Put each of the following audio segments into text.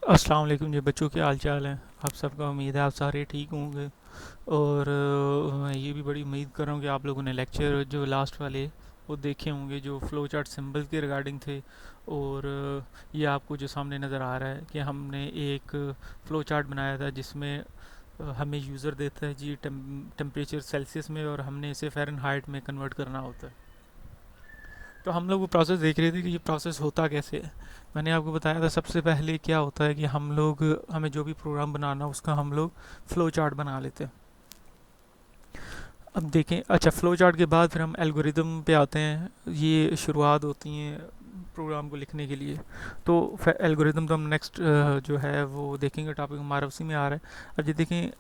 अस्सलाम वालेकुम जी बच्चों, क्या हाल चाल हैं। आप सबका उम्मीद है आप सारे ठीक होंगे। और मैं ये भी बड़ी उम्मीद कर रहा हूँ कि आप लोगों ने लेक्चर जो लास्ट वाले वो देखे होंगे, जो फ्लो चार्ट सिंबल के रिगार्डिंग थे। और ये आपको जो सामने नज़र आ रहा है कि हमने एक फ़्लो चार्ट बनाया था जिसमें हमें यूज़र देता है जी टेम्परेचर सेल्सियस में, और हमने इसे फ़ारेनहाइट में कन्वर्ट करना होता है। तो हम लोग वो प्रोसेस देख रहे थे कि ये प्रोसेस होता कैसे है। मैंने आपको बताया था सबसे पहले क्या होता है कि हमें जो भी प्रोग्राम बनाना उसका हम लोग फ़्लो चार्ट बना लेते हैं। अब देखें, अच्छा, फ़्लो चार्ट के बाद फिर हम एल्गोरिदम पे आते हैं। ये शुरुआत होती हैं प्रोग्राम को लिखने के लिए। तो एल्गोरिदम तो हम नेक्स्ट जो है वो देखेंगे, टॉपिक हमारा उसी में आ रहा है। अब ये देखें,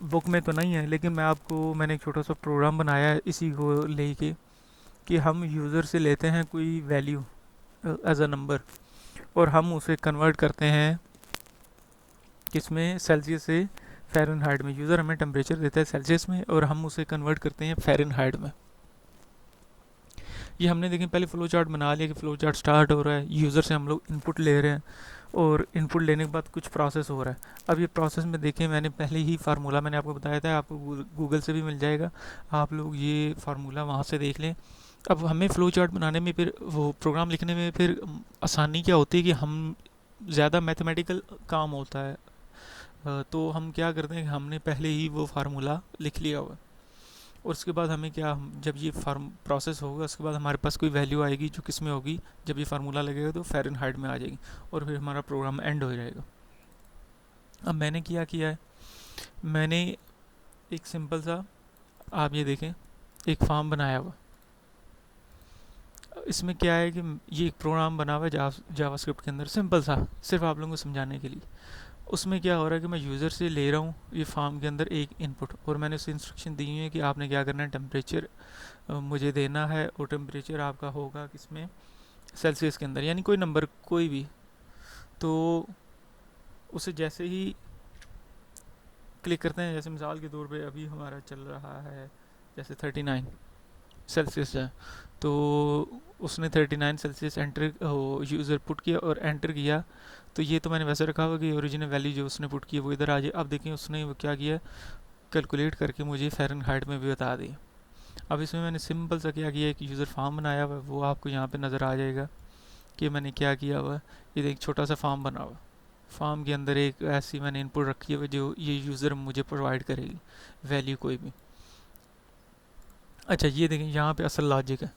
बुक में तो नहीं है लेकिन मैंने एक छोटा सा प्रोग्राम बनाया है इसी को लेके कि हम यूज़र से लेते हैं कोई वैल्यू एज अ नंबर, और हम उसे कन्वर्ट करते हैं किसमें, सेल्सियस से फ़ारेनहाइट में। यूज़र हमें टेम्परेचर देता है सेल्सियस में और हम उसे कन्वर्ट करते हैं फ़ारेनहाइट में। ये हमने देखें पहले फ़्लो चार्ट बना लिया कि फ़्लो चार्ट स्टार्ट हो रहा है, यूज़र से हम लोग इनपुट ले रहे हैं और इनपुट लेने के बाद कुछ प्रोसेस हो रहा है। अब ये प्रोसेस में देखें, मैंने पहले ही फार्मूला मैंने आपको बताया था, आपको गूगल से भी मिल जाएगा, आप लोग ये फार्मूला वहाँ से देख लें। अब हमें फ़्लो चार्ट बनाने में, फिर वो प्रोग्राम लिखने में फिर आसानी क्या होती है कि हम ज़्यादा मैथमेटिकल काम होता है। तो हम क्या करते हैं कि हमने पहले ही वो फार्मूला लिख लिया हुआ है। और उसके बाद हमें क्या, जब ये फार्म प्रोसेस होगा उसके बाद हमारे पास कोई वैल्यू आएगी जो किस में होगी, जब ये फार्मूला लगेगा तो फ़ारेनहाइट में आ जाएगी, और फिर हमारा प्रोग्राम एंड हो जाएगा। अब मैंने क्या किया है, मैंने एक सिंपल सा, आप ये देखें, एक फॉर्म बनाया हुआ। इसमें क्या है कि ये एक प्रोग्राम बना हुआ है जावास्क्रिप्ट के अंदर, सिंपल सा, सिर्फ आप लोगों को समझाने के लिए। उसमें क्या हो रहा है कि मैं यूज़र से ले रहा हूँ ये फॉर्म के अंदर एक इनपुट, और मैंने उसे इंस्ट्रक्शन दी है कि आपने क्या करना है, टेम्परेचर मुझे देना है, और टेम्परेचर आपका होगा किसमें, सेल्सियस के अंदर, यानी कोई नंबर कोई भी। तो उसे जैसे ही क्लिक करते हैं, जैसे मिसाल के तौर पे अभी हमारा चल रहा है जैसे 39 सेल्सियस है, तो उसने 39 सेल्सियस एंटर यूज़र पुट किया और एंटर किया। तो ये तो मैंने वैसे रखा हुआ कि ओरिजिनल वैल्यू जो उसने पुट की है वो इधर आ जाए। अब देखिए उसने वो क्या किया, कैलकुलेट करके मुझे फ़ारेनहाइट में भी बता दी। अब इसमें मैंने सिंपल सा क्या किया, एक यूज़र फॉर्म बनाया हुआ है, वो आपको यहाँ पे नज़र आ जाएगा कि मैंने क्या किया हुआ है। ये एक छोटा सा फॉर्म बना हुआ, फॉर्म के अंदर एक ऐसी मैंने इनपुट रखी है जो ये यूज़र मुझे प्रोवाइड करेगी, वैल्यू कोई भी। अच्छा, ये देखें यहाँ पे असल लॉजिक है।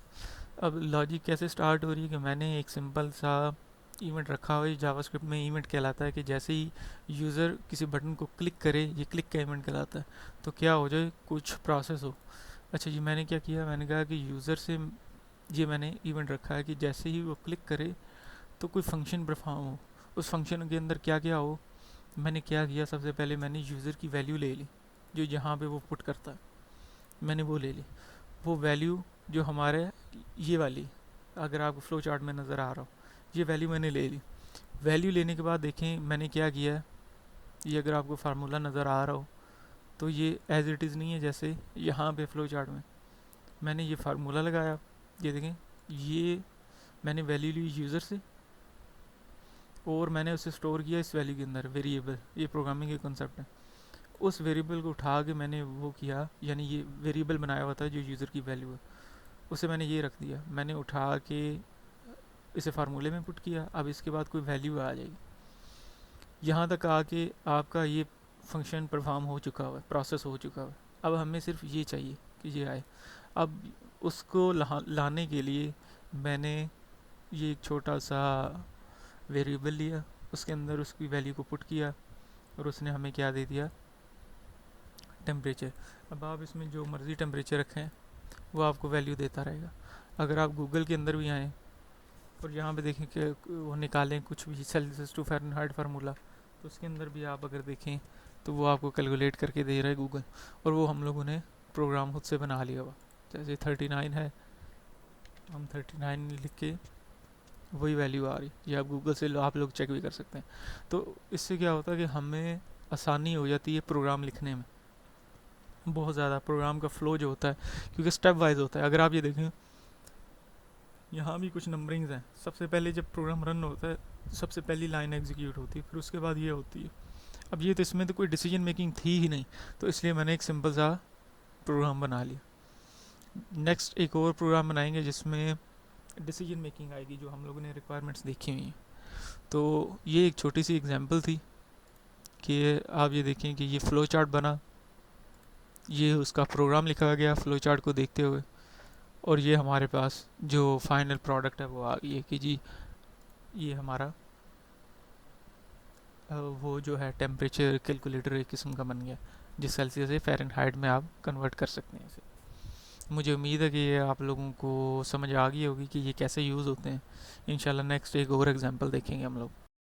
अब लॉजिक कैसे स्टार्ट हो रही है कि मैंने एक सिंपल सा इवेंट रखा हुआ है, जावास्क्रिप्ट में इवेंट कहलाता है कि जैसे ही यूज़र किसी बटन को क्लिक करे, ये क्लिक का इवेंट कहलाता है, तो क्या हो जाए, कुछ प्रोसेस हो। अच्छा जी, मैंने क्या किया, मैंने कहा कि यूज़र से ये मैंने इवेंट रखा है कि जैसे ही वो क्लिक करे तो कोई फंक्शन परफॉर्म हो, उस फंक्शन के अंदर क्या क्या हो। मैंने क्या किया, सबसे पहले मैंने यूज़र की वैल्यू ले ली जो यहाँ पे वो पुट करता है, मैंने वो ले ली। वो वैल्यू जो हमारे, ये वाली, अगर आपको फ्लो चार्ट में नज़र आ रहा हो, ये वैल्यू मैंने ले ली। वैल्यू लेने के बाद देखें मैंने क्या किया है, ये अगर आपको फार्मूला नज़र आ रहा हो तो ये एज इट इज़ नहीं है, जैसे यहाँ पे फ्लो चार्ट में मैंने ये फार्मूला लगाया। ये देखें, ये मैंने वैल्यू ली यूज़र से और मैंने उसे स्टोर किया इस वैल्यू के अंदर, वेरिएबल, ये प्रोग्रामिंग के कॉन्सेप्ट है। उस वेरिएबल को उठा के मैंने वो किया, यानी ये वेरिएबल बनाया हुआ था जो यूज़र की वैल्यू है, उसे मैंने ये रख दिया, मैंने उठा के इसे फार्मूले में पुट किया। अब इसके बाद कोई वैल्यू आ जाएगी, यहाँ तक आके आपका ये फंक्शन परफॉर्म हो चुका हुआ है, प्रोसेस हो चुका हुआ है। अब हमें सिर्फ ये चाहिए कि ये आए। अब उसको लाने के लिए मैंने ये एक छोटा सा वेरिएबल लिया, उसके अंदर उसकी वैल्यू को पुट किया, और उसने हमें क्या दे दिया, टेम्परेचर। अब आप इसमें जो मर्ज़ी टेम्परेचर रखें वो आपको वैल्यू देता रहेगा। अगर आप गूगल के अंदर भी आएँ और यहाँ पे देखें कि वो निकालें कुछ भी सेल्सियस टू फ़ारेनहाइट फार्मूला, तो उसके अंदर भी आप अगर देखें तो वो आपको कैलकुलेट करके दे रहा है गूगल, और वो हम लोगों ने प्रोग्राम खुद से बना लिया हुआ। जैसे 39 है, हम 39 लिख के वही वैल्यू आ रही, ये आप गूगल से आप लोग चेक भी कर सकते हैं। तो इससे क्या होता है कि हमें आसानी हो जाती है प्रोग्राम लिखने में, बहुत ज़्यादा प्रोग्राम का फ़्लो जो होता है, क्योंकि स्टेप वाइज होता है। अगर आप ये देखें, यहाँ भी कुछ नंबरिंग्स हैं। सबसे पहले जब प्रोग्राम रन होता है सबसे पहली लाइन एग्जीक्यूट होती है, फिर उसके बाद ये होती है। अब ये तो इसमें तो कोई डिसीजन मेकिंग थी ही नहीं, तो इसलिए मैंने एक सिंपल सा प्रोग्राम बना लिया। नेक्स्ट एक और प्रोग्राम बनाएंगे जिसमें डिसीजन मेकिंग आएगी, जो हम लोगों ने रिक्वायरमेंट्स देखी हुई हैं। तो ये एक छोटी सी एग्जांपल थी कि आप ये देखें कि ये फ़्लो चार्ट बना, ये उसका प्रोग्राम लिखा गया फ़्लो चार्ट को देखते हुए, और ये हमारे पास जो फाइनल प्रोडक्ट है वो आ गई है कि जी ये हमारा वो जो है टेम्परेचर कैलकुलेटर एक किस्म का बन गया, जिस सेल्सियस से फ़ारेनहाइट में आप कन्वर्ट कर सकते हैं इसे। मुझे उम्मीद है कि ये आप लोगों को समझ आ गई होगी कि ये कैसे यूज़ होते हैं। इंशाल्लाह नेक्स्ट एक और एग्जांपल देखेंगे हम लोग।